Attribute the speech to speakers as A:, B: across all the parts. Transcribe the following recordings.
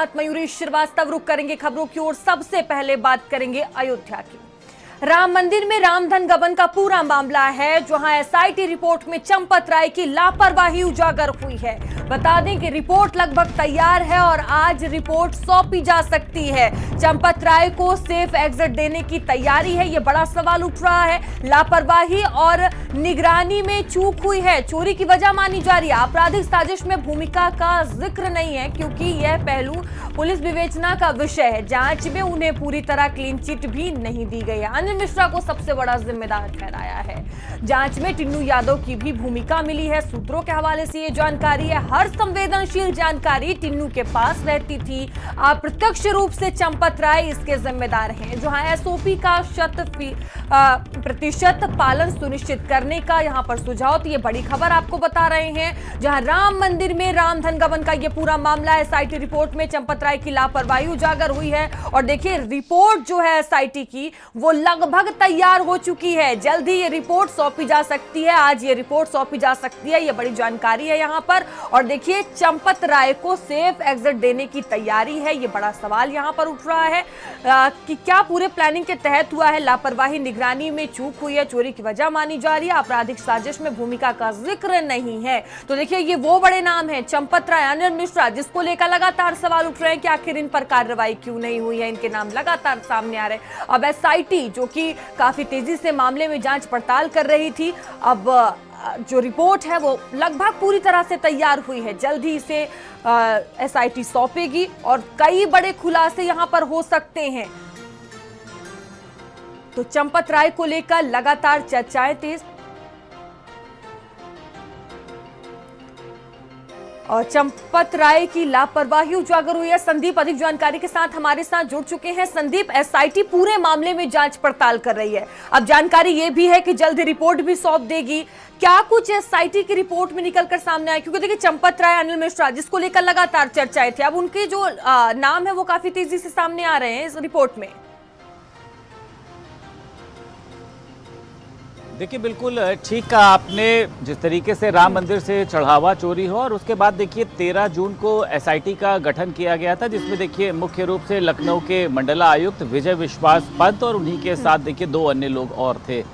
A: साथ मयूरी श्रीवास्तव। रुक करेंगे खबरों की ओर। सबसे पहले बात करेंगे अयोध्या की। राम मंदिर में रामधन गबन का पूरा मामला है, जहां एसआईटी रिपोर्ट में चंपत राय की लापरवाही उजागर हुई है। बता दें कि रिपोर्ट लगभग तैयार है और आज रिपोर्ट सौंपी जा सकती है। चंपत राय को सेफ एग्जिट देने की तैयारी है, यह बड़ा सवाल उठ रहा है। लापरवाही और निगरानी में चूक हुई है, चोरी की वजह मानी जा रही है। आपराधिक साजिश में भूमिका का जिक्र नहीं है, क्योंकि यह पहलू पुलिस विवेचना का विषय है। जांच में उन्हें पूरी तरह क्लीन चिट भी नहीं दी गई है। अनिल मिश्रा को सबसे बड़ा जिम्मेदार ठहराया है। जांच में टिन्नू यादव की भी भूमिका मिली है। सूत्रों के हवाले से ये जानकारी है। हर संवेदनशील जानकारी टिन्नू के पास रहती थी। अप्रत्यक्ष रूप से चंपत राय इसके जिम्मेदार हैं। जहां एसओपी का 100% पालन सुनिश्चित करने का यहां पर सुझाव, तो ये बड़ी खबर आपको बता रहे हैं। जहां राम मंदिर में रामधन गबन का ये पूरा मामला है, एसआईटी रिपोर्ट में चंपत राय की लापरवाही उजागर हुई है। और देखिए, रिपोर्ट जो है एसआईटी की वो लगभग तैयार हो चुकी है। जल्द ही ये रिपोर्ट सौंपी जा सकती है। आज ये रिपोर्ट सौंपी जा सकती है, ये बड़ी जानकारी है यहां पर। और देखिए, चंपत राय को सेफ एग्जिट देने की तैयारी है, ये बड़ा सवाल यहां पर उठ रहा है कि क्या पूरे प्लानिंग के तहत हुआ है। लापरवाही, निगरानी में चूक हुई है, चोरी की वजह मानी जा रही है। आपराधिक साजिश में भूमिका का जिक्र नहीं है। तो देखिए, ये वो बड़े नाम है, चंपत राय, अनिल मिश्रा, जिसको लेकर लगातार सवाल उठ रहे हैं कि आखिर इन पर कार्रवाई क्यों नहीं हुई है। इनके नाम लगातार सामने आ रहे हैं। अब एसआईटी जो कि काफी तेजी से मामले में जांच पड़ताल कर रही थी, अब जो रिपोर्ट है वो लगभग पूरी तरह से तैयार हुई है। जल्द ही इसे एसआईटी सौंपेगी और कई बड़े खुलासे यहां पर हो सकते हैं। तो चंपत राय को लेकर लगातार चर्चाएं तेज, और चंपत राय की लापरवाही उजागर हुई है। संदीप अधिक जानकारी के साथ हमारे साथ जुड़ चुके हैं। संदीप, एसआईटी पूरे मामले में जांच पड़ताल कर रही है। अब जानकारी यह भी है कि जल्द रिपोर्ट भी सौंप देगी। क्या कुछ एसआईटी की रिपोर्ट में निकलकर सामने आया? क्योंकि देखिए, चंपत राय, अनिल मिश्रा, जिसको लेकर लगातार चर्चाएं थी, अब उनके जो नाम है वो काफी तेजी से सामने आ रहे हैं इस रिपोर्ट में।
B: देखिए, बिल्कुल ठीक कहा आपने। जिस तरीके से राम मंदिर से चढ़ावा चोरी हो और उसके बाद देखिए 13 जून को एसआईटी का गठन किया गया था, जिसमें देखिए मुख्य रूप से लखनऊ के मंडला आयुक्त विजय विश्वास पंत और उन्हीं के साथ देखिए 2 अन्य लोग और थे।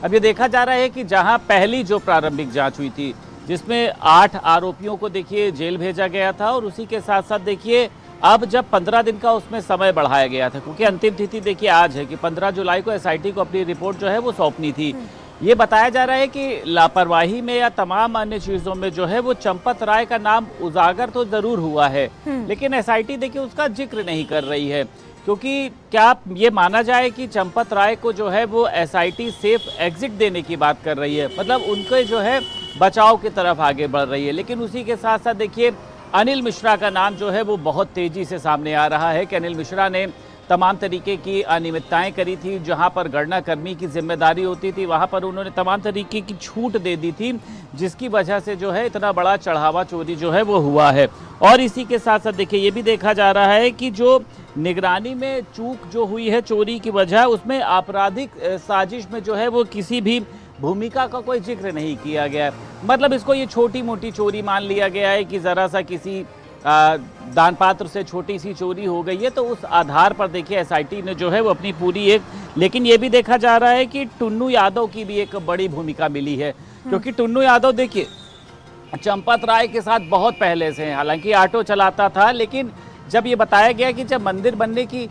B: अब ये देखा जा रहा है कि जहां पहली जो प्रारंभिक जांच हुई थी, जिसमें 8 आरोपियों को देखिए जेल भेजा गया था, और उसी के साथ साथ देखिए अब जब 15 दिन का उसमें समय बढ़ाया गया था, क्योंकि अंतिम तिथि देखिए आज है कि 15 जुलाई को एसआईटी को अपनी रिपोर्ट जो है वो सौंपनी थी। ये बताया जा रहा है कि लापरवाही में या तमाम अन्य चीजों में जो है वो चंपत राय का नाम उजागर तो जरूर हुआ है, लेकिन एसआईटी देखिए उसका जिक्र नहीं कर रही है। क्योंकि क्या ये माना जाए कि चंपत राय को जो है वो एसआईटी सेफ एग्जिट देने की बात कर रही है, मतलब उनके जो है बचाव की तरफ आगे बढ़ रही है। लेकिन उसी के साथ साथ देखिए अनिल मिश्रा का नाम जो है वो बहुत तेजी से सामने आ रहा है कि अनिल मिश्रा ने तमाम तरीके की अनियमितताएं करी थी। जहां पर गणना कर्मी की जिम्मेदारी होती थी, वहां पर उन्होंने तमाम तरीके की छूट दे दी थी, जिसकी वजह से जो है इतना बड़ा चढ़ावा चोरी जो है वो हुआ है। और इसी के साथ साथ देखिए ये भी देखा जा रहा है कि जो निगरानी में चूक जो हुई है चोरी की वजह, उसमें आपराधिक साजिश में जो है वो किसी भी भूमिका का कोई जिक्र नहीं किया गया है। मतलब इसको ये छोटी मोटी चोरी मान लिया गया है कि ज़रा सा किसी दान पात्र से छोटी सी चोरी हो गई है, तो उस आधार पर देखिए एसआईटी ने जो है वो अपनी पूरी एक, लेकिन ये भी देखा जा रहा है कि टुन्नू यादव की भी एक बड़ी भूमिका मिली है। क्योंकि टुन्नू यादव देखिए चंपत राय के साथ बहुत पहले से हैं, हालांकि ऑटो चलाता था, लेकिन जब ये बताया गया कि जब मंदिर बनने की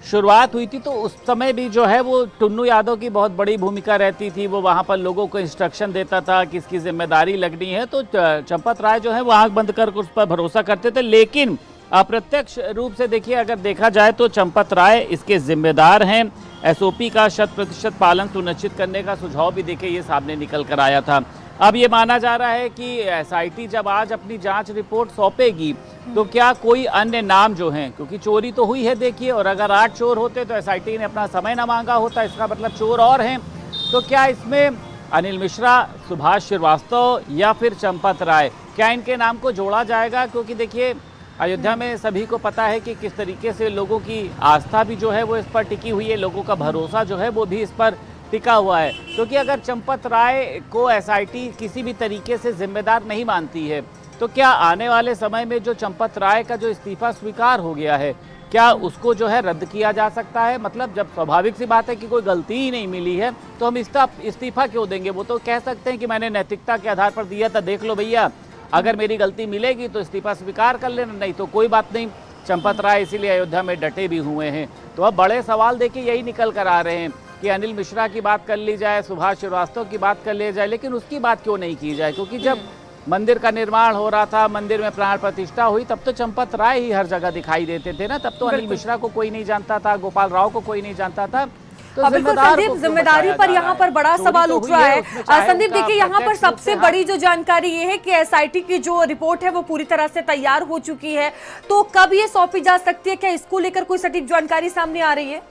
B: शुरुआत हुई थी तो उस समय भी जो है वो टुन्नू यादव की बहुत बड़ी भूमिका रहती थी। वो वहाँ पर लोगों को इंस्ट्रक्शन देता था किसकी जिम्मेदारी लगनी है, तो चंपत राय जो है वो आंख बंद कर उस पर भरोसा करते थे। लेकिन अप्रत्यक्ष रूप से देखिए अगर देखा जाए तो चंपत राय इसके जिम्मेदार हैं। एसओपी का 100% पालन सुनिश्चित करने का सुझाव भी देखिए ये सामने निकल कर आया था। अब ये माना जा रहा है कि एसआईटी जब आज अपनी जांच रिपोर्ट सौंपेगी तो क्या कोई अन्य नाम जो हैं, क्योंकि चोरी तो हुई है देखिए, और अगर 8 चोर होते तो एसआईटी ने अपना समय न मांगा होता, इसका मतलब चोर और हैं। तो क्या इसमें अनिल मिश्रा, सुभाष श्रीवास्तव या फिर चंपत राय, क्या इनके नाम को जोड़ा जाएगा? क्योंकि देखिए अयोध्या में सभी को पता है कि किस तरीके से लोगों की आस्था भी जो है वो इस पर टिकी हुई है, लोगों का भरोसा जो है वो भी इस पर टिका हुआ है। क्योंकि अगर चंपत राय को एसआईटी किसी भी तरीके से जिम्मेदार नहीं मानती है तो क्या आने वाले समय में जो चंपत राय का जो इस्तीफा स्वीकार हो गया है, क्या उसको जो है रद्द किया जा सकता है? मतलब जब स्वाभाविक सी बात है कि कोई गलती ही नहीं मिली है तो हम इस्तीफा क्यों देंगे? वो तो कह सकते हैं कि मैंने नैतिकता के आधार पर दिया था, देख लो भैया, अगर मेरी गलती मिलेगी तो इस्तीफा स्वीकार कर लेना, नहीं तो कोई बात नहीं। चंपत राय इसीलिए अयोध्या में डटे भी हुए हैं। तो अब बड़े सवाल देखिए यही निकल कर आ रहे हैं कि अनिल मिश्रा की बात कर ली जाए, सुभाष श्रीवास्तव की बात कर ली जाए, लेकिन उसकी बात क्यों नहीं की जाए? क्योंकि जब मंदिर का निर्माण हो रहा था, मंदिर में प्राण प्रतिष्ठा हुई, तब तो चंपत राय ही हर जगह दिखाई देते थे ना। तब तो अनिल मिश्रा को कोई नहीं जानता था, गोपाल राव को कोई नहीं जानता था। तो
A: बिल्कुल संदीप, जिम्मेदारी पर यहाँ पर बड़ा सवाल उठ रहा है। संदीप देखिए, यहाँ पर सबसे बड़ी जो जानकारी ये है कि एसआईटी की जो रिपोर्ट है वो पूरी तरह से तैयार हो चुकी है, तो कब ये सौंपी जा सकती है? क्या इसको लेकर कोई सटीक जानकारी सामने आ रही है?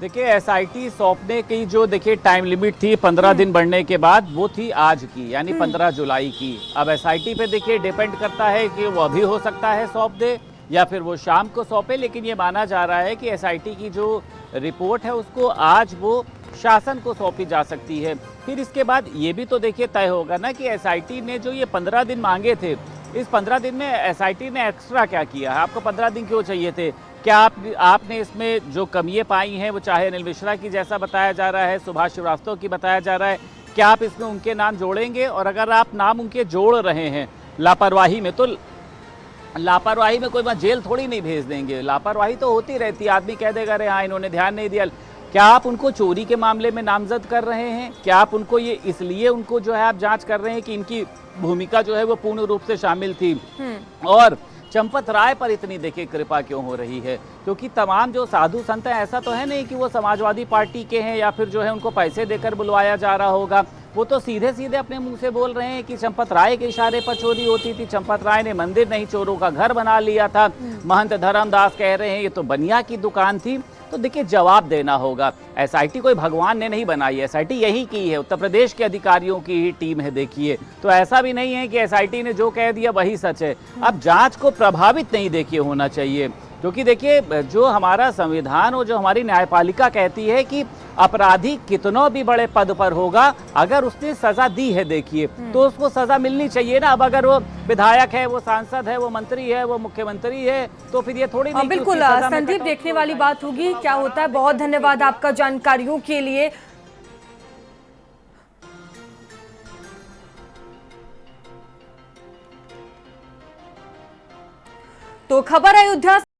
B: देखिए, एसआईटी सौंपने की जो देखिए टाइम लिमिट थी 15 दिन बढ़ने के बाद, वो थी आज की, यानी 15 जुलाई की। अब एसआईटी पे देखिए डिपेंड करता है कि वो अभी हो सकता है सौंप दे या फिर वो शाम को सौंपे, लेकिन ये माना जा रहा है कि एसआईटी की जो रिपोर्ट है उसको आज वो शासन को सौंपी जा सकती है। फिर इसके बाद ये भी तो देखिए तय होगा ना कि एसआईटी ने जो ये 15 दिन मांगे थे, इस 15 दिन में एसआईटी ने एक्स्ट्रा क्या किया है? आपको 15 दिन क्यों चाहिए थे? क्या आपने इसमें जो कमियां पाई हैं, वो चाहे अनिल मिश्रा की जैसा बताया जा रहा है, सुभाष श्रीवास्तव की बताया जा रहा है, क्या आप इसमें उनके नाम जोड़ेंगे? और अगर आप नाम उनके जोड़ रहे हैं लापरवाही में, तो लापरवाही में कोई जेल थोड़ी नहीं भेज देंगे। लापरवाही तो होती रहती है, आदमी कह देगा अरे हाँ इन्होंने ध्यान नहीं दिया। क्या आप उनको चोरी के मामले में नामजद कर रहे हैं? क्या आप उनको ये इसलिए उनको जो है आप जांच कर रहे हैं कि इनकी भूमिका जो है वो पूर्ण रूप से शामिल थी? और चंपत राय पर इतनी देखिए कृपा क्यों हो रही है? क्योंकि तमाम जो साधु संत हैं, ऐसा तो है नहीं कि वो समाजवादी पार्टी के हैं या फिर जो है उनको पैसे देकर बुलवाया जा रहा होगा। वो तो सीधे सीधे अपने मुंह से बोल रहे हैं कि चंपत राय के इशारे पर चोरी होती थी, चंपत राय ने मंदिर नहीं चोरों का घर बना लिया था। महंत धर्मदास कह रहे हैं ये तो बनिया की दुकान थी। तो देखिए जवाब देना होगा। एसआईटी कोई भगवान ने नहीं बनाई है, एसआईटी यही की है, उत्तर प्रदेश के अधिकारियों की ही टीम है। देखिए, तो ऐसा भी नहीं है कि एसआईटी ने जो कह दिया वही सच है। अब जांच को प्रभावित नहीं देखिए होना चाहिए, क्योंकि देखिए जो हमारा संविधान और जो हमारी न्यायपालिका कहती है कि अपराधी कितनों भी बड़े पद पर होगा, अगर उसने सजा दी है देखिए तो उसको सजा मिलनी चाहिए ना। अब अगर वो विधायक है, वो सांसद है, वो मंत्री है, वो मुख्यमंत्री है, तो फिर ये थोड़ी नहीं।
A: बिल्कुल संदीप, देखने वाली बात होगी क्या होता है। बहुत धन्यवाद आपका जानकारियों के लिए। तो खबर अयोध्या